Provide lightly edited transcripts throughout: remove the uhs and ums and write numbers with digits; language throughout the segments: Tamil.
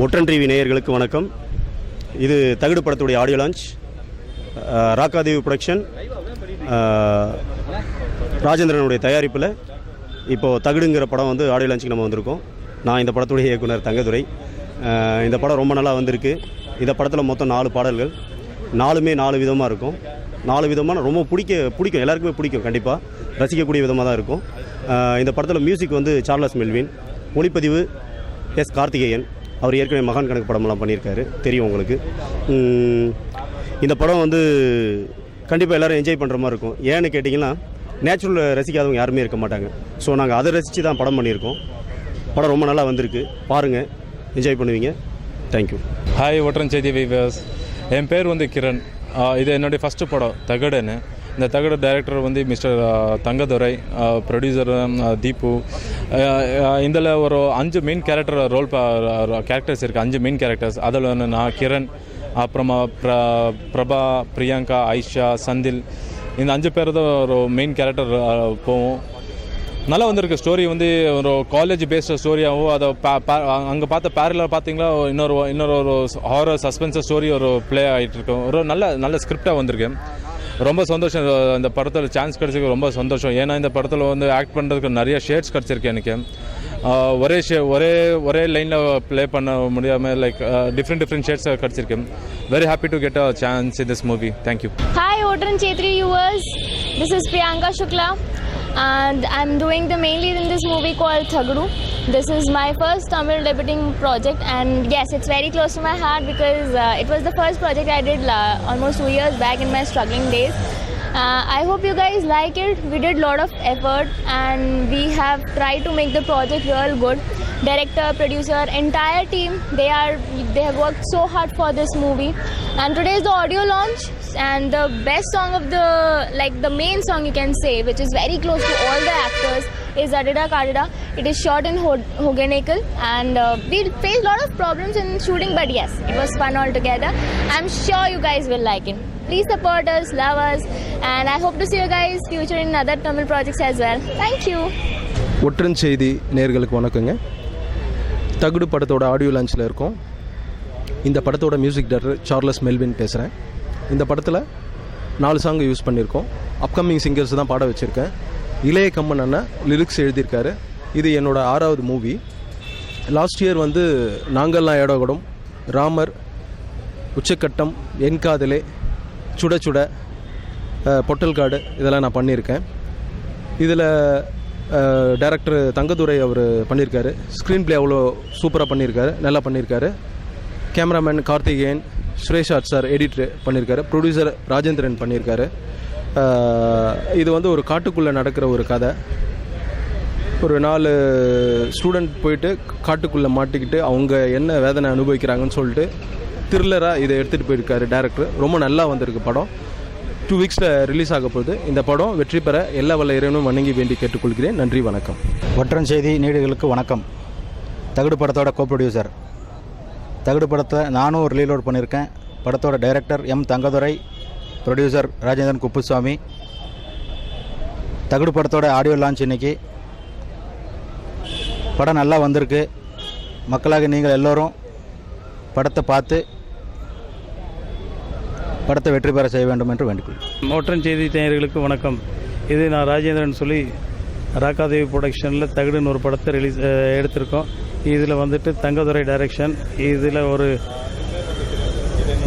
ஒற்றன் டிவி நேயர்களுக்கு வணக்கம். இது தகடு படத்துடைய ஆடியோ லான்ச். ராக்காதேவி ப்ரொடக்ஷன் ராஜேந்திரனுடைய தயாரிப்பில் இப்போது தகடுங்கிற படம் வந்து ஆடியோ லான்ச்சுக்கு நம்ம வந்திருக்கோம். நான் இந்த படத்துடைய இயக்குனர் தங்கதுரை. இந்த படம் ரொம்ப நல்லா வந்திருக்கு. இந்த படத்தில் மொத்தம் 4 பாடல்கள், 4மே 4 விதமாக இருக்கும். 4 விதமான ரொம்ப பிடிக்கும், எல்லாருக்குமே பிடிக்கும், கண்டிப்பாக ரசிக்கக்கூடிய விதமாக தான் இருக்கும். இந்த படத்தில் மியூசிக் வந்து சார்லஸ் மெல்வின், ஒளிப்பதிவு எஸ் கார்த்திகேயன். அவர் ஏற்கனவே மகான் கணக்கு படமெல்லாம் பண்ணியிருக்காரு, தெரியும் உங்களுக்கு. இந்த படம் வந்து கண்டிப்பாக எல்லோரும் என்ஜாய் பண்ணுற மாதிரி இருக்கும். ஏன்னு கேட்டிங்கன்னா நேச்சுரல் ரசிக்காதவங்க யாருமே இருக்க மாட்டாங்க. ஸோ நாங்கள் அதை ரசித்து தான் படம் பண்ணியிருக்கோம். படம் ரொம்ப நல்லா வந்திருக்கு, பாருங்கள், என்ஜாய் பண்ணுவீங்க. தேங்க்யூ. ஹாய் ஒற்றன் செய்தி வீவர்ஸ், என் பேர் வந்து கிரண். இது என்னுடைய ஃபஸ்ட்டு படம் தகடுன்னு. இந்த தகடு டைரக்டர் வந்து மிஸ்டர் தங்கதுரை, ப்ரொடியூசர் தீபு. இதில் ஒரு 5 மெயின் கேரக்டர்ஸ் இருக்குது, 5 மெயின் கேரக்டர்ஸ். அதில் வந்து நான் கிரண், அப்புறமா பிரபா, பிரியங்கா, ஐஷா, சந்தில், இந்த 5 பேர் தான் ஒரு மெயின் கேரக்டர் போவோம். நல்லா வந்திருக்கு. ஸ்டோரி வந்து ஒரு காலேஜ் பேஸ்டு ஸ்டோரியாகவும், அதை அங்கே பார்த்த பேரலாக பார்த்தீங்களா இன்னொரு ஒரு ஹாரர் சஸ்பென்ஸ் ஸ்டோரி ஒரு ப்ளே ஆகிட்டு இருக்கும். ஒரு நல்ல ஸ்கிரிப்டாக வந்திருக்கு. ரொம்ப சந்தோஷம். இந்த படத்தில் சான்ஸ் கிடச்சிருக்கு, ரொம்ப சந்தோஷம். ஏன்னா இந்த படத்தில் வந்து ஆக்ட் பண்ணுறதுக்கு நிறைய ஷேட்ஸ் கிடச்சிருக்கு எனக்கு. ஒரே லைனில் ப்ளே பண்ண முடியாமல் லைக் டிஃப்ரெண்ட் ஷேட்ஸ் கிடச்சிருக்கு. Very happy to get a chance in this movie. Thank you. Hi Odran Chetri viewers, this is Priyanka Shukla and I'm doing the main lead in this movie called Thagdu. This is my first Tamil debuting project, and yes, it's very close to my heart because it was the first project I did almost 2 years back in my struggling days. I hope you guys like it. We did a lot of effort and we have tried to make the project real good. Director, producer, entire team, they have worked so hard for this movie. And today is the audio launch, and the best song of the main song you can say, which is very close to all the actors, is Adida Kadida. It is shot in Hogenekel, and we faced a lot of problems in shooting, but yes, it was fun altogether. I'm sure you guys will like it. Please support us, love us, and I hope to see you guys future in other Tamil projects as well. Thank you. ஒற்றன் செய்தி நேயர்களுக்கு வணக்கங்க. தகுடு படத்தோட ஆடியோ லான்ச்சில் இருக்கோம். இந்த படத்தோட மியூசிக் டைரக்டர் சார்லஸ் மெல்வின் பேசுகிறேன். இந்த படத்தில் 4 சாங் யூஸ் பண்ணியிருக்கோம். அப்கமிங் சிங்கர்ஸ் தான் பாட வச்சுருக்கேன். இளைய கம்மன் அண்ணன் லிரிக்ஸ் எழுதியிருக்காரு. இது என்னோட 6வது மூவி. லாஸ்ட் இயர் வந்து நாங்கள்லாம் ஏடோகடம், ராமர், உச்சக்கட்டம், என் காதலே, சுட சுட, பொட்டல்காடு, இதெல்லாம் நான் பண்ணியிருக்கேன். இதில் டைரக்டர் தங்கதுரை அவர் பண்ணியிருக்காரு. ஸ்க்ரீன் ப்ளே அவ்வளோ சூப்பராக பண்ணியிருக்காரு, நல்லா பண்ணியிருக்காரு. கேமராமேன் கார்த்திகேயன், ஸ்ரேஷாட் சார் எடிட்டர் பண்ணியிருக்காரு. ப்ரொடியூசர் ராஜேந்திரன் பண்ணியிருக்காரு. இது வந்து ஒரு காட்டுக்குள்ளே நடக்கிற ஒரு கதை. ஒரு 4 ஸ்டூடெண்ட் போயிட்டு காட்டுக்குள்ளே மாட்டிக்கிட்டு அவங்க என்ன வேதனை அனுபவிக்கிறாங்கன்னு சொல்லிட்டு த்ரில்லராக இதை எடுத்துகிட்டு போயிருக்காரு டைரக்டர். ரொம்ப நல்லா வந்திருக்கு படம். 2 வீக்ஸில் ரிலீஸ் ஆக போகுது. இந்த படம் வெற்றி பெற எல்லா வல்ல இறைவனும் வணங்கி வேண்டி கேட்டுக்கொள்கிறேன். நன்றி, வணக்கம். ஒற்றன் செய்தி நீடுகளுக்கு வணக்கம். தகுடு படத்தோட கோ ப்ரொடியூசர். தகுடு படத்தை நானும் ரீலோட் பண்ணியிருக்கேன். படத்தோட director M Thangadurai, producer Rajendran Kuppusamy. Thagudu படத்தோட ஆடியோ லான்ச் இன்றைக்கி. படம் நல்லா வந்திருக்கு. மக்களாக நீங்கள் எல்லோரும் படத்தை பார்த்து படத்தை வெற்றி பெற செய்ய வேண்டும் என்று வேண்டிக்கொள்கிறேன். ஒற்றன் செய்தி நேயர்களுக்கு வணக்கம். இது நான் ராஜேந்திரன் சொல்லி ராக்காதேவி ப்ரொடக்ஷனில் தகடுன்னு ஒரு படத்தை எடுத்திருக்கோம். இதில் வந்துட்டு தங்கதுரை டைரக்ஷன். இதில் ஒரு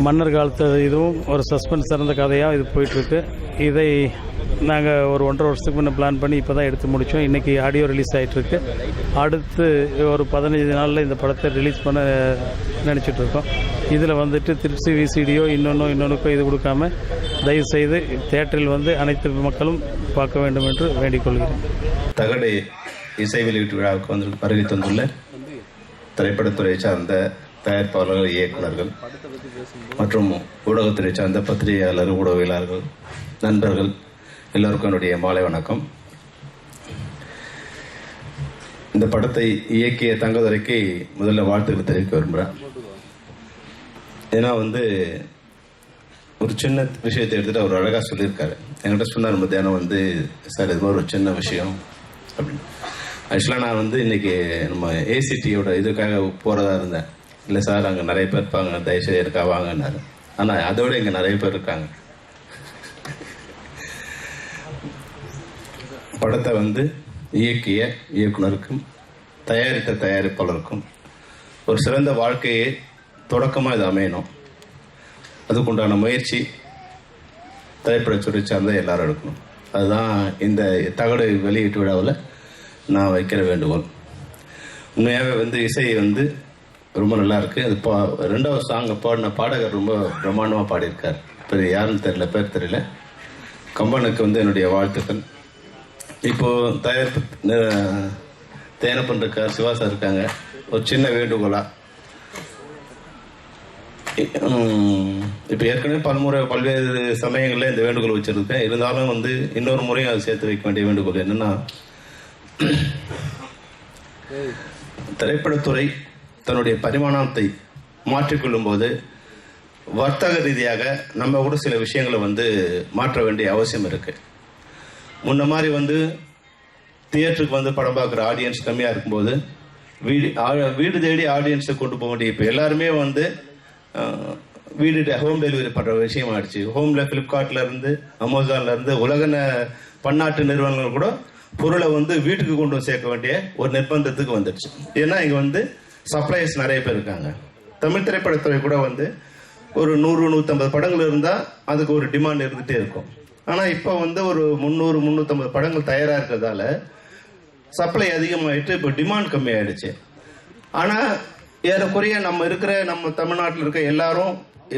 மன்னர் காலத்து இதுவும் ஒரு சஸ்பென்ஸ் சார்ந்த கதையாக இது போயிட்டுருக்கு. இதை நாங்கள் ஒரு 1.5 வருஷத்துக்கு முன்னே பிளான் பண்ணி இப்போ தான் எடுத்து முடித்தோம். இன்றைக்கி ஆடியோ ரிலீஸ் ஆகிட்டுருக்கு. அடுத்து ஒரு 15 நாளில் இந்த படத்தை ரிலீஸ் பண்ண நினச்சிட்ருக்கோம். இதில் வந்துட்டு திருச்சி விசிடியோ இன்னொன்றுக்கோ இது கொடுக்காமல் தயவுசெய்து தியேட்டரில் வந்து அனைத்து மக்களும் பார்க்க வேண்டும் என்று வேண்டிக் கொள்கிறேன். தகடு இசை வெளியீட்டு விழாவுக்கு வந்து வருகை தந்துள்ள திரைப்படத்துறை சார்ந்த தயாரிப்பாளர்கள், இயக்குநர்கள் மற்றும் ஊடகத்துறை சார்ந்த பத்திரிகையாளர்கள், ஊடகவியலாளர்கள், நண்பர்கள் எல்லோருக்கும் என்னுடைய மாலை வணக்கம். இந்த படத்தை இயக்கிய தங்கதுரைக்கு முதல்ல வாழ்த்துக்களை தெரிவிக்க விரும்புகிறேன். ஏன்னா வந்து ஒரு சின்ன விஷயத்தை எடுத்துகிட்டு அவர் அழகாக சொல்லியிருக்காரு. என்கிட்ட சொன்னார் மத்தியானம் வந்து, சார் இது மாதிரி ஒரு சின்ன விஷயம் அப்படின்னு. ஆக்சுவலாக நான் வந்து இன்றைக்கி நம்ம ஏசிடியோட இதுக்காக போகிறதா இருந்தேன். இல்லை சார் அங்கே நிறைய பேர் இருப்பாங்க, தயவுசெய்து இருக்கா வாங்கினாரு. ஆனால் அதோட இங்கே நிறைய பேர் இருக்காங்க. படத்தை வந்து இயக்கிய இயக்குனருக்கும் தயாரித்த தயாரிப்பாளருக்கும் ஒரு சிறந்த வாழ்க்கையை தொடக்கமாக இது அமையணும். அதுக்குண்டான முயற்சி திரைப்படத்துறை சார்ந்த எல்லாரும் எடுக்கணும். அதுதான் இந்த தகடு வெளியீட்டு விழாவில் நான் வைக்கிற வேண்டுகோள். உண்மையாகவே வந்து இசை வந்து ரொம்ப நல்லா இருக்குது. அது ரெண்டாவது சாங் பாடின பாடகர் ரொம்ப பிரம்மாண்டமாக பாடியிருக்கார். இப்போ யாருன்னு தெரியல, பேர் தெரியல. கம்பனுக்கு வந்து என்னுடைய வாழ்த்துக்கள். இப்போது தயாரிப்பு தயாரிப்பு இருக்கார், சிவாசா இருக்காங்க. ஒரு சின்ன வேண்டுகோளா, இப்போ ஏற்கனவே பல்வேறு சமயங்களில் இந்த வேண்டுகோள் வச்சுருக்கேன். இருந்தாலும் வந்து இன்னொரு முறையும் அதை சேர்த்து வைக்க வேண்டிய வேண்டுகோள் என்னென்னா, திரைப்படத்துறை தன்னுடைய பரிமாணத்தை மாற்றிக்கொள்ளும் போது வர்த்தக ரீதியாக நம்ம கூட சில விஷயங்களை வந்து மாற்ற வேண்டிய அவசியம் இருக்குது. முன்ன மாதிரி வந்து தியேட்டருக்கு வந்து படம் பார்க்குற ஆடியன்ஸ் கம்மியாக இருக்கும்போது வீடு தேடி ஆடியன்ஸை கொண்டு போக வேண்டிய இப்போ எல்லாருமே வந்து வீடு ஹோம் டெலிவரி பண்ணுற விஷயம் ஆயிடுச்சு. ஹோமில் ஃப்ளிப்கார்ட்லேருந்து அமேசான்லேருந்து உலக பன்னாட்டு நிறுவனங்கள் கூட பொருளை வந்து வீட்டுக்கு கொண்டு வந்து சேர்க்க வேண்டிய ஒரு நிர்பந்தத்துக்கு வந்துடுச்சு. ஏன்னா இங்கே வந்து சப்ளையர்ஸ் நிறைய பேர் இருக்காங்க. தமிழ் திரைப்படத்துறை கூட வந்து ஒரு 100-150 படங்கள் இருந்தால் அதுக்கு ஒரு டிமாண்ட் இருந்துகிட்டே இருக்கும். ஆனால் இப்போ வந்து ஒரு 300-350 படங்கள் தயாராக இருக்கிறதால சப்ளை அதிகமாகிட்டு இப்போ டிமாண்ட் கம்மியாயிடுச்சு. ஆனால் ஏறக்குறைய நம்ம தமிழ்நாட்டில் இருக்க எல்லாரும்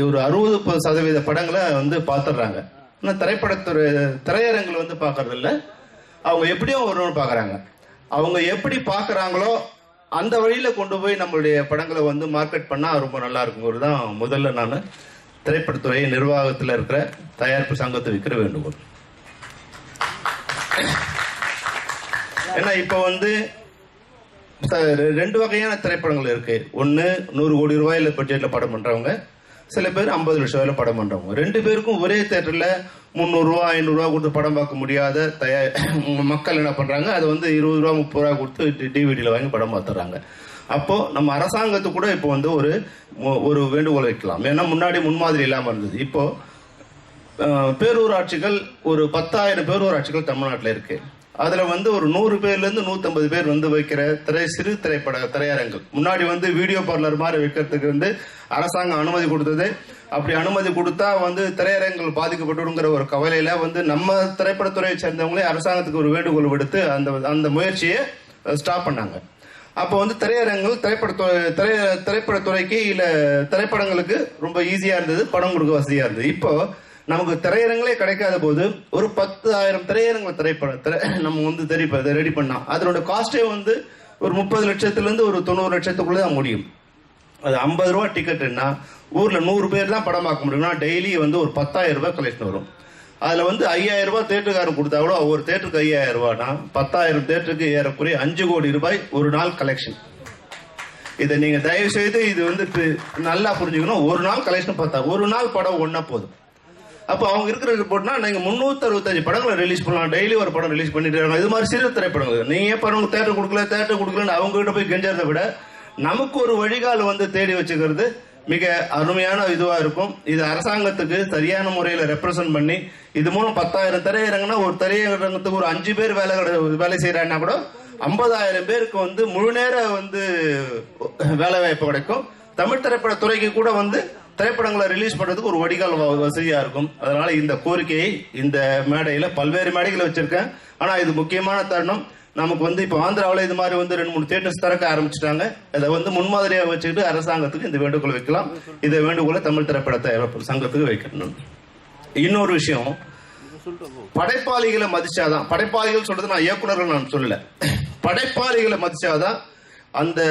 ஒரு 60% படங்களை வந்து பார்த்துடுறாங்க. ஆனால் திரையரங்கில் வந்து பார்க்கறது இல்லை. அவங்க எப்படியும் ஒரு பார்க்குறாங்க. அவங்க எப்படி பார்க்குறாங்களோ அந்த வழியில் கொண்டு போய் நம்மளுடைய படங்களை வந்து மார்க்கெட் பண்ணால் ரொம்ப நல்லா இருக்குங்கிறது தான் முதல்ல நான் திரைப்படத்துறை நிர்வாகத்தில் இருக்கிற தயாரிப்பு சங்கத்தை வைக்கிற வேண்டுகோள். ஏன்னா இப்போ வந்து 2 வகையான திரைப்படங்கள் இருக்கு. ஒன்று 100 கோடி ரூபாயில் பட்ஜெட்டில் படம் பண்ணுறவங்க, சில பேர் 50 லட்சம் ரூபாயில் படம் பண்ணுறவங்க. 2 பேருக்கும் ஒரே தேட்டரில் 300 ரூபா 500 ரூபா கொடுத்து படம் பார்க்க முடியாத மக்கள் என்ன பண்ணுறாங்க, அதை வந்து 20 ரூபா 30 ரூபா கொடுத்து டிவிடியில் வாங்கி படம் பார்த்துறாங்க. அப்போது நம்ம அரசாங்கத்துக்கு கூட இப்போ வந்து ஒரு வேண்டுகோள் வைக்கலாம். ஏன்னா முன்னாடி முன்மாதிரி இல்லாமல் இருந்தது. இப்போது பேரூராட்சிகள் ஒரு 10,000 பேரூராட்சிகள் தமிழ்நாட்டில் இருக்குது. அதில் வந்து ஒரு 100 பேர்லேருந்து 150 பேர் வந்து வைக்கிற சிறு திரையரங்குகள். முன்னாடி வந்து வீடியோ பார்லர் மாதிரி வைக்கிறதுக்கு வந்து அரசாங்கம் அனுமதி கொடுத்தது. அப்படி அனுமதி கொடுத்தா வந்து திரையரங்குகள் பாதிக்கப்பட்டுங்கிற ஒரு கவலையில் வந்து நம்ம திரைப்படத்துறையை சேர்ந்தவங்களே அரசாங்கத்துக்கு ஒரு வேண்டுகோள் விடுத்து அந்த முயற்சியை ஸ்டாப் பண்ணாங்க. அப்போ வந்து திரையரங்குகள் திரைப்படத்துறைக்கு இல்லை திரைப்படங்களுக்கு ரொம்ப ஈஸியாக இருந்தது, படம் கொடுக்க வசதியாக இருந்தது. இப்போ நமக்கு திரையரங்களே கிடைக்காத போது ஒரு 10,000 திரையரங்கு நம்ம வந்து ரெடி பண்ணோம். அதனோட காஸ்டே வந்து ஒரு 30 லட்சத்துலேருந்து ஒரு 90 லட்சத்துக்குள்ளே தான் முடியும். அது 50 ரூபா டிக்கெட்டுன்னா ஊரில் 100 பேர் தான் படம் பார்க்க முடியும்னா டெய்லி வந்து ஒரு 10,000 ரூபாய் கலெக்ஷன் வரும். அதில் வந்து 5,000 ரூபாய் தேட்டருக்காரன் கொடுத்தா கூட ஒரு தேட்டருக்கு 5,000 ரூபாய்னா 10,000 தேட்டருக்கு ஏறக்குறைய 5 கோடி ரூபாய் ஒரு நாள் கலெக்ஷன். இதை நீங்கள் தயவு செய்து இது வந்து நல்லா புரிஞ்சுக்கணும். ஒரு நாள் கலெக்ஷன் பார்த்தா ஒரு நாள் படம் ஒன்றா போதும். அப்போ அவங்க இருக்கிற ரிப்போர்ட்னா நீங்கள் 365 படங்களை ரிலீஸ் பண்ணலாம். டெய்லி ஒரு படம் ரிலீஸ் பண்ணிட்டு இருக்காங்க. இது மாதிரி சிறு திரைப்படங்கள் நீங்கள் ஏன் படம் தேட்டர் கொடுக்கலன்னு அவங்ககிட்ட போய் கெஞ்சறதை விட நமக்கு ஒரு வழிகால் வந்து தேடி வச்சுக்கிறது மிக அருமையான இதுவாக இருக்கும். இது அரசாங்கத்துக்கு சரியான முறையில் ரெப்ரசன்ட் பண்ணி இது மூலம் 10,000 திரையரங்குனா ஒரு திரையரங்கத்துக்கு ஒரு 5 பேர் வேலை செய்கிறாங்கன்னா கூட 50,000 பேருக்கு வந்து முழு நேர வந்து வேலை வாய்ப்பு கிடைக்கும். தமிழ் திரைப்படத்துறைக்கு கூட வந்து திரைப்படங்களை ரிலீஸ் பண்ணுறதுக்கு ஒரு வடிகால் வசதியாக இருக்கும். அதனால் இந்த கோரிக்கையை இந்த மேடையில் பல்வேறு மேடைகளை வச்சுருக்கேன். ஆனால் இது முக்கியமான தருணம். நமக்கு வந்து இப்போ ஆந்திராவில் இது மாதிரி வந்து 2-3 தியேட்டர்ஸ் திறக்க ஆரம்பிச்சிட்டாங்க. அதை வந்து முன்மாதிரியாக வச்சுக்கிட்டு அரசாங்கத்துக்கு இந்த வேண்டுகோள் வைக்கலாம். இந்த வேண்டுகோளை தமிழ் திரைப்பட தயாரிப்பு சங்கத்துக்கு வைக்கணும். இன்னொரு விஷயம், படைப்பாளிகளை மதிச்சாதான், படைப்பாளிகள் சொல்றது நான் இயக்குனர்கள் நான் சொல்லல, படைப்பாளிகளை மதிச்சாதான் அந்த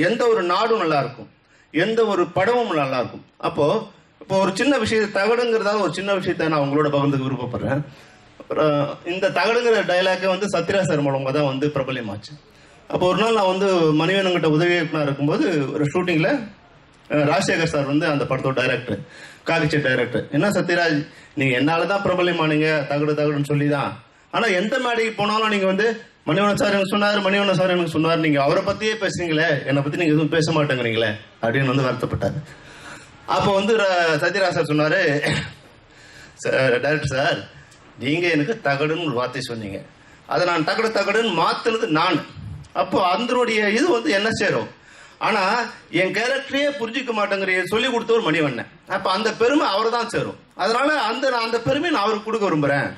எந்த ஒரு நாடும் நல்லா இருக்கும், எந்த ஒரு படமும் நல்லா இருக்கும். இப்போ ஒரு சின்ன விஷயத்தை தகடுங்கிறதால ஒரு சின்ன விஷயத்த நான் உங்களோட பகிர்ந்துக்க விருப்பப்படுறேன். இந்த தகடுங்கிற டைலாக்கை வந்து சத்யராஜ் சார் மூலமாக தான் வந்து பிரபலியமாச்சு. அப்போ ஒரு நாள் நான் வந்து மணிவண்ணன்கிட்ட உதவி இயக்குனராக இருக்கும்போது ஒரு ஷூட்டிங்கில் ராஜசேகர் சார் வந்து அந்த படத்தோட டைரக்டர், காகிச்ச டைரக்டர், என்ன சத்யராஜ் நீங்கள் என்னால் தான் பிரபலியமானீங்க தகடுன்னு சொல்லி தான், ஆனால் எந்த மேடைக்கு போனாலும் நீங்கள் வந்து மணிவண்ணன் சார் எனக்கு சொன்னார், மணிவண்ணன் சார் எனக்கு சொன்னார், நீங்கள் அவரை பற்றியே பேசுறீங்களே, என்னை பற்றி நீங்கள் எதுவும் பேச மாட்டேங்கிறீங்களே அப்படின்னு வந்து வருத்தப்பட்டார். அப்போ வந்து சத்யராஜ் சார் சொன்னார், டைரக்டர் சார், நீங்கள் எனக்கு தகடுன்னு ஒரு வார்த்தை சொன்னீங்க, அதை நான் தகடுன்னு மாற்றினது நான். அப்போ அதனுடைய இது வந்து என்ன சேரும், ஆனால் என் கேரக்டரையே புரிஞ்சிக்க மாட்டேங்கிற சொல்லி கொடுத்தவர் மணிவண்ணன். அப்போ அந்த பெருமை அவர் தான் சேரும். அதனால அந்த பெருமையை நான் அவருக்கு கொடுக்க விரும்புகிறேன்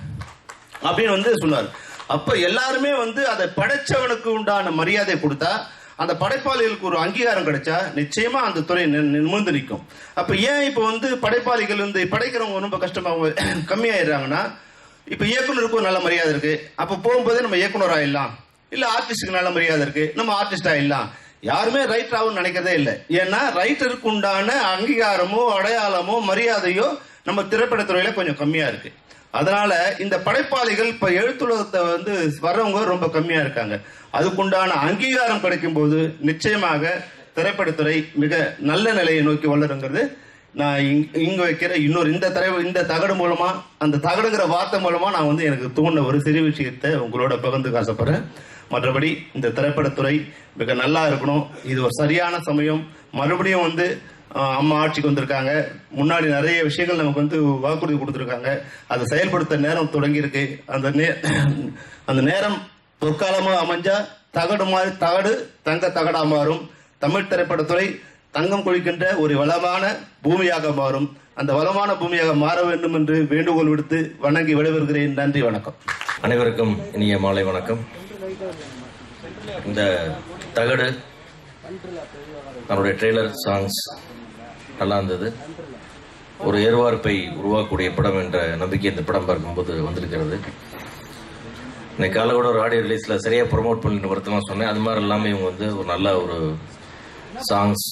அப்படின்னு வந்து சொன்னார். அப்போ எல்லாருமே வந்து அதை படைச்சவனுக்கு உண்டான மரியாதை கொடுத்தா, அந்த படைப்பாளிகளுக்கு ஒரு அங்கீகாரம் கிடைச்சா நிச்சயமா அந்த துறை நிமிர்ந்து நிற்கும். அப்போ ஏன் இப்போ வந்து படைப்பாளிகள் வந்து படைக்கிறவங்க ரொம்ப கஷ்டமாக கம்மியாயிடுறாங்கன்னா, இப்போ இயக்குனருக்கு ஒரு நல்ல மரியாதை இருக்கு, அப்போ போகும்போதே நம்ம இயக்குனர் ஆயிடலாம், இல்லை ஆர்டிஸ்டுக்கு நல்ல மரியாதை இருக்கு, நம்ம ஆர்டிஸ்ட் ஆயிடலாம். யாருமே ரைட்டர் ஆகும்னு நினைக்கிறதே இல்லை. ஏன்னா ரைட்டருக்கு உண்டான அங்கீகாரமோ அடையாளமோ மரியாதையோ நம்ம திரைப்படத்துறையில கொஞ்சம் கம்மியா இருக்கு. அதனால இந்த படைப்பாளிகள் இப்ப எழுத்துலகத்தை வந்து வர்றவங்க ரொம்ப கம்மியா இருக்காங்க. அதுக்குண்டான அங்கீகாரம் கிடைக்கும் போது நிச்சயமாக திரைப்படத்துறை மிக நல்ல நிலையை நோக்கி வளருங்கிறது நான் இங்க வைக்கிற இன்னொரு இந்த தகடு மூலமா, அந்த தகடுங்கிற வார்த்தை மூலமா நான் வந்து எனக்கு தோணுன ஒரு சிறிய விஷயத்தை உங்களோட பகிர்ந்து ஆசைப்படுறேன். மற்றபடி இந்த திரைப்படத்துறை மிக நல்லா இருக்கணும். இது ஒரு சரியான சமயம். மறுபடியும் வந்து அம்மா ஆட்சிக்கு வந்திருக்காங்க, முன்னாடி நிறைய விஷயங்கள் நமக்கு வந்து வாக்குறுதி கொடுத்துருக்காங்க, அதை செயல்படுத்த நேரம் தொடங்கியிருக்கு. அந்த நேரம் பொற்காலமாக அமைஞ்சா தகடு தகடா மாறும். தமிழ் திரைப்படத்துறை தங்கம் கொழிக்கின்ற ஒரு வளமான பூமியாக மாறும். அந்த வளமான பூமியாக மாற வேண்டும் என்று வேண்டுகோள் விடுத்து வணங்கி விடைபெறுகிறேன். நன்றி, வணக்கம். அனைவருக்கும் இனிய மாலை வணக்கம். இந்த தகடு நம்மளுடைய ட்ரெய்லர் சாங்ஸ் நல்லா இருந்தது. ஒரு ஏர்வார்ப்பை உருவாக்கக்கூடிய படம் என்ற நம்பிக்கை இந்த படம் பார்க்கும்போது வந்திருக்கிறது. இன்னைக்கு காலை கூட ஒரு ஆடியோ ரிலீஸில் சரியாக ப்ரொமோட் பண்ணிட்டு வருத்தமாக சொன்னேன். அது மாதிரி எல்லாமே இவங்க வந்து ஒரு நல்ல ஒரு சாங்ஸ்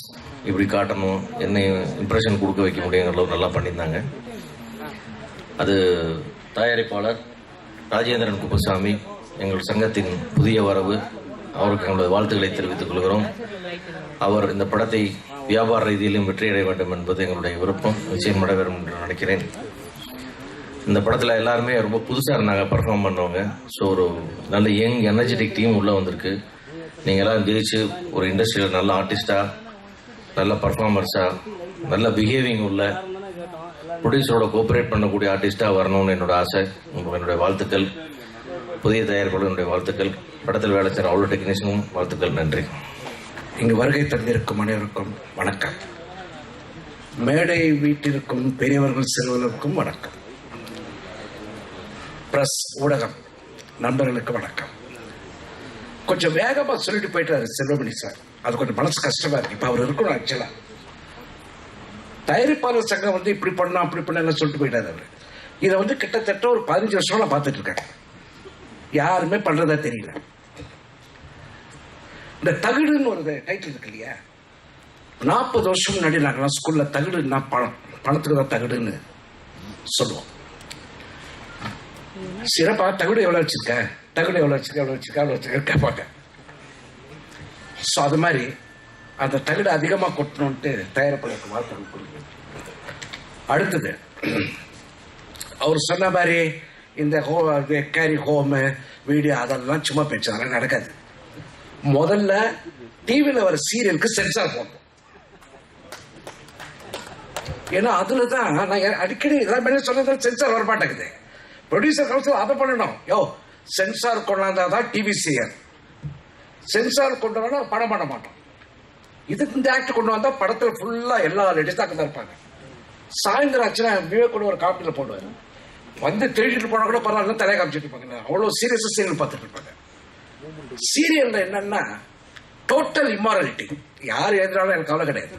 இப்படி காட்டணும், என்ன இம்ப்ரெஷன் கொடுக்க வைக்க முடியுங்கிற அளவு நல்லா பண்ணியிருந்தாங்க. அது தயாரிப்பாளர் ராஜேந்திரன் குப்புசாமி, எங்கள் சங்கத்தின் புதிய வரவு, அவருக்கு எங்களுடைய வாழ்த்துக்களை தெரிவித்துக் கொள்கிறோம். அவர் இந்த படத்தை வியாபார ரீதியிலும் வெற்றியடைய வேண்டும் என்பது எங்களுடைய விருப்பம். நிச்சயம் நடைபெறும் என்று நினைக்கிறேன். இந்த படத்தில் எல்லாருமே ரொம்ப புதுசாக இருந்தாங்க பர்ஃபார்ம் பண்ணவங்க. ஸோ ஒரு நல்ல யங் எனர்ஜெட்டிக் டீம் உள்ளே வந்திருக்கு. நீங்கள் எல்லாம் ஜெயிச்சு ஒரு இண்டஸ்ட்ரியில் நல்ல ஆர்டிஸ்டாக, நல்ல பர்ஃபார்மர்ஸாக, நல்ல பிஹேவிங் உள்ள ப்ரொடியூசரோட கோஆப்ரேட் பண்ணக்கூடிய ஆர்டிஸ்டாக வரணும்னு என்னோட ஆசை. உங்களுக்கு என்னுடைய வாழ்த்துக்கள். புதிய தயாரிப்பாளர்களுடைய வாழ்த்துக்கள். படத்தில் வேலை செய்கிற அவ்வளோ டெக்னீஷியனும் வாழ்த்துக்கள். நன்றி. இங்கு வருகை தந்திருக்கும் அனைவருக்கும் வணக்கம். மேடை வீட்டிற்கும் பெரியவர்கள் சிறுவர்களுக்கும் வணக்கம். பிரஸ் ஊடகம் நண்பர்களுக்கு வணக்கம். கொஞ்சம் வேகமாக சொல்லிட்டு போயிட்டாரு செல்வமணி சார். அது கொஞ்சம் மனசு கஷ்டமா இருக்கு. இப்போ அவர் இருக்கணும். ஆக்சுவலா தயாரிப்பாளர் சங்கம் வந்து இப்படி பண்ணா அப்படி பண்ண சொல்லிட்டு போயிட்டாரு அவர். இதை வந்து கிட்டத்தட்ட ஒரு 15 வருஷமா நான் பார்த்துட்டு இருக்கேன். யாருமே பண்றதா தெரியல. இந்த தகுடுன்னு ஒரு டைட்டில் இருக்கு இல்லையா, 40 வருஷம் முன்னாடி நாங்கெல்லாம் ஸ்கூல்ல தகுடுன்னா பணத்துக்கு தான் தகுடுன்னு சொல்லுவோம். சிறப்பா தகுடு எவ்வளவு வச்சிருக்க, தகுடு எவ்வளவு வச்சிருக்க கேட்பாங்க. ஸோ அது மாதிரி அந்த தகுடு அதிகமாக கொட்டணும்ட்டு தயாரிப்பாளருக்கு வாழ்த்து கொடுக்குது. அடுத்தது அவர் சொன்ன மாதிரி இந்த கேரி ஹோமு வீடியோ அதெல்லாம் சும்மா பேச்சு, அதெல்லாம் நடக்காது. முதல்ல டிவியில் வர சீரியலுக்கு சென்சார் போடணும். ஏன்னா அதுல தான் நான் அடிக்கடி இதெல்லாம் சொன்னது சென்சார் வர மாட்டேங்குது. ப்ரொடியூசர் கவுன்சில் அதை பண்ணணும். சென்சார் கொண்டாந்தாதான் டிவி சீரியல், சென்சார் கொண்டு வந்தா படம் பண்ண மாட்டோம். இதுக்கு இந்த ஆக்ட் கொண்டு வந்தா படத்துல ஃபுல்லா எல்லா லேடிஸாக தான் இருப்பாங்க. சாயந்தரம் ஆச்சுன்னா விவேக் கூட ஒரு காப்பியில் போடுவார். வந்து திருடிட்டு போனா கூட பரவாயில்ல, தலையை காமிச்சிட்டு இருப்பாங்க. அவ்வளோ சீரியஸா சீரியல் பார்த்துட்டு இருப்பாங்க. சீரியல்ல என்னன்னா டோட்டல் இம்மாரலிட்டி. யார் எழுதினாலும் எனக்கு கவலை கிடையாது.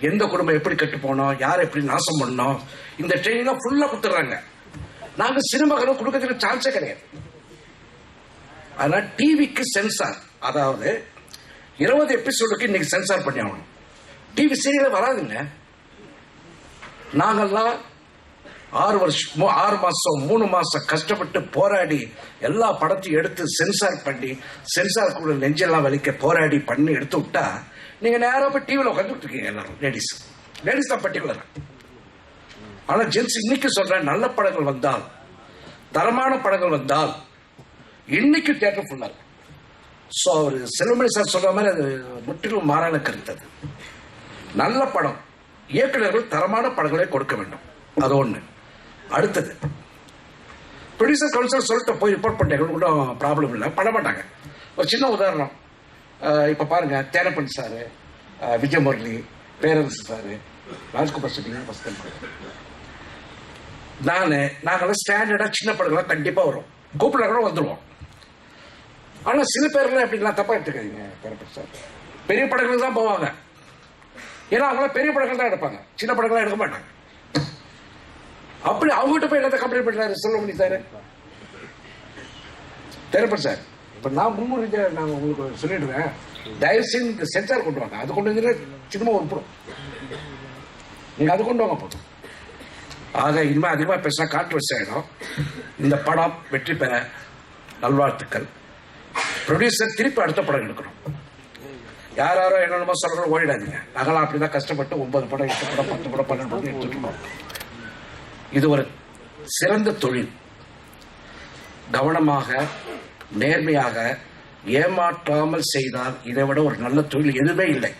எந்த குடும்பம் எப்படி கட்டு போனோம், யார் எப்படி நாசம் பண்ணோம், இந்த ட்ரெயினிங் ஃபுல்லா கொடுத்துட்றாங்க. நாங்க சினிமாக்களும் கொடுக்கறதுக்கு சான்ஸே கிடையாது. அதனால டிவிக்கு சென்சார், அதாவது 20 எபிசோடுக்கு இன்னைக்கு சென்சார் பண்ணி ஆகணும். டிவி சீரியல் வராதுங்க. நாங்கெல்லாம் 6 மாசம் 3 மாசம் கஷ்டப்பட்டு போராடி எல்லா படத்தையும் எடுத்து சென்சார் பண்ணி, சென்சார் கூட நெஞ்செல்லாம் வலிக்க போராடி பண்ணி எடுத்து விட்டா நீங்க நேரம் போய் டிவியில் உட்காந்துட்டு இருக்கீங்க. எல்லாரும் லேடிஸ் தான் பர்டிகுலர். ஆனா ஜென்ஸ் இன்னைக்கு சொல்றேன், நல்ல படங்கள் வந்தால், தரமான படங்கள் வந்தால் இன்னைக்கு தியேட்டர் ஃபுல்லா இருக்கு. ஸோ அவர் செல்வமணி சார் சொல்ற மாதிரி அது முற்றிலும் மாறான கருத்து. அது நல்ல படம், இயக்குநர்கள் தரமான படங்களை கொடுக்க வேண்டும், அது ஒன்று. அடுத்தது ப்ரொடியூசர் கவுன்சில் சொல்லிட்டு போய் ரிப்போர்ட் பண்ணிட்டேன், கூட ப்ராப்ளம் இல்லை, பண்ண மாட்டாங்க. ஒரு சின்ன உதாரணம், இப்போ பாருங்க, தேனப்பன் சார், விஜய் முரளி, பேரரசு சார், ராஜ்குமார் சொல்லிங்க ஃபஸ்ட் நாங்களாம் ஸ்டாண்டர்டாக சின்ன படங்கள்லாம் கண்டிப்பாக வரும், கூப்பிட கூட வந்துடுவோம். ஆனால் சில பேர்லாம் எப்படிலாம் தப்பாக எடுத்துக்காதீங்க, தேனப்பன் சார் பெரிய படங்கள் தான் போவாங்க, ஏன்னா அவங்களாம் பெரிய படங்கள் தான் எடுப்பாங்க, சின்ன படங்கள்லாம் எடுக்க மாட்டாங்க. அப்படி அவங்ககிட்ட போய் எல்லாத்தையும் கம்ப்ளைண்ட் பண்ணுறாரு செல்வமணி சார், தேனப்பன் சார். இப்போ நான் முன்னுரிமை நான் உங்களுக்கு சொல்லிடுவேன், தயவு செய்து இந்த சென்சார் கொண்டு வாங்க, அது கொண்டு வந்து சினிமா உருப்படும், நீங்கள் அது கொண்டு வாங்க போதும். ஆக இனிமேல் அதிகமாக பேசினா கான்ட்ரவர்சி ஆகிடும். இந்த படம் வெற்றி பெற நல்வாழ்த்துக்கள். ப்ரொடியூசர் திருப்பி அடுத்த படம் எடுக்கணும். யாரோ என்னென்னமோ சொல்கிறோம் ஓடிடாதீங்க. நாங்களாம் அப்படி தான் கஷ்டப்பட்டு 9 படம் 8 படம் 10 படம் 12 படம் எடுத்துருக்கோம். இது ஒரு சிறந்த தொழில். கவனமாக நேர்மையாக ஏமாற்றாமல் செய்தால் இதை விட ஒரு நல்ல தொழில் எதுவுமே இல்லை.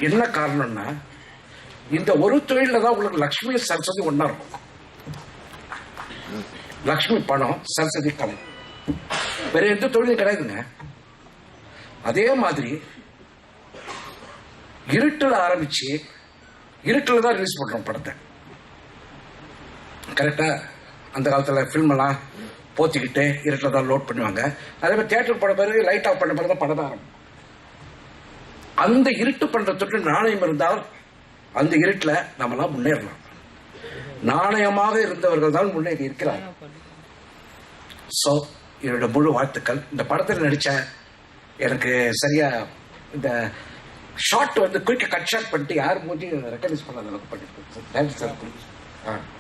என்ன காரணம்னா, இந்த ஒரு தொழில தான் உங்களுக்கு லக்ஷ்மி சரஸ்வதி ஒன்னா இருக்கும். லக்ஷ்மி பணம், சரஸ்வதி கலை, வேற எந்த தொழிலும் கிடையாதுங்க. அதே மாதிரி இருட்டில் ஆரம்பிச்சு இருட்டில் தான் ரிலீஸ் பண்றோம் படத்தை. கரெக்டா? அந்த காலத்தில் ஃபில்ம் எல்லாம் போத்திக்கிட்டு இருட்டில் தான் லோட் பண்ணுவாங்க. அதே மாதிரி தியேட்டர் படம் பிறகு லைட் ஆஃப் பண்ண பிறகு தான் படம் தான் ஆரம்பிக்கும். அந்த இருட்டு பண்ற தொற்று நாணயம் இருந்தால் அந்த இருட்டில் நம்மளாம் முன்னேறலாம். நாணயமாக இருந்தவர்கள் தான் முன்னேறி இருக்கிறார். ஸோ என்னோட முழு வாழ்த்துக்கள். இந்த படத்தில் நடித்த எனக்கு சரியா இந்த ஷார்ட் வந்து குயிக்க கட் ஷாட் பண்ணிட்டு யார் மூஞ்சி ரெக்கக்னைஸ் பண்ணாத அளவுக்கு பண்ணிருக்கேன்.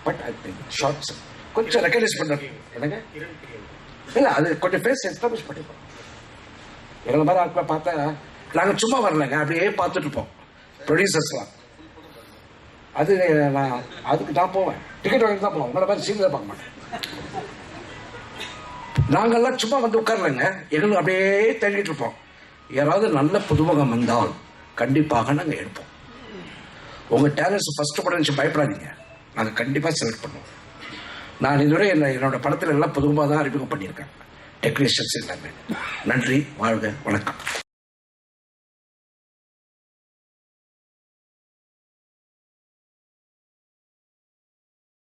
பட் ஐ திங்க் ஷார்ட்ஸ் கொஞ்சம் ரெக்கக்னைஸ் பண்ண என்னங்க இல்லை, அது கொஞ்சம் ஃபேஸ் எஸ்டாப்ளிஷ் பண்ணிப்போம். எங்களை மாதிரி ஆட்களை பார்த்தா நாங்கள் சும்மா வரலைங்க, அப்படியே பார்த்துட்டு இருப்போம் ப்ரொடியூசர்ஸ்லாம். அது அதுக்கு நான் போவேன், டிக்கெட் வாங்கி தான் போவேன், உங்களை மாதிரி சீனில் பார்க்க மாட்டேன். நாங்கள்லாம் சும்மா வந்து உட்காரலைங்க, எங்களுக்கு அப்படியே தேடிட்டு இருப்போம். யாராவது நல்ல புதுமுகம் வந்தால் கண்டிப்பாக நாங்கள் எடுப்போம். உங்கள் டேலண்ட்ஸ் ஃபர்ஸ்ட் படம் பயப்படாதீங்க, நாங்கள் கண்டிப்பாக செலக்ட் பண்ணுவோம். நான் இதுவரை என்னோட படத்தில் எல்லாம் புதுமுகமாக தான் அறிமுகம் பண்ணியிருக்கேன், டெக்னீஷியன்ஸ் எல்லாமே. நன்றி, வாழ்க, வணக்கம்.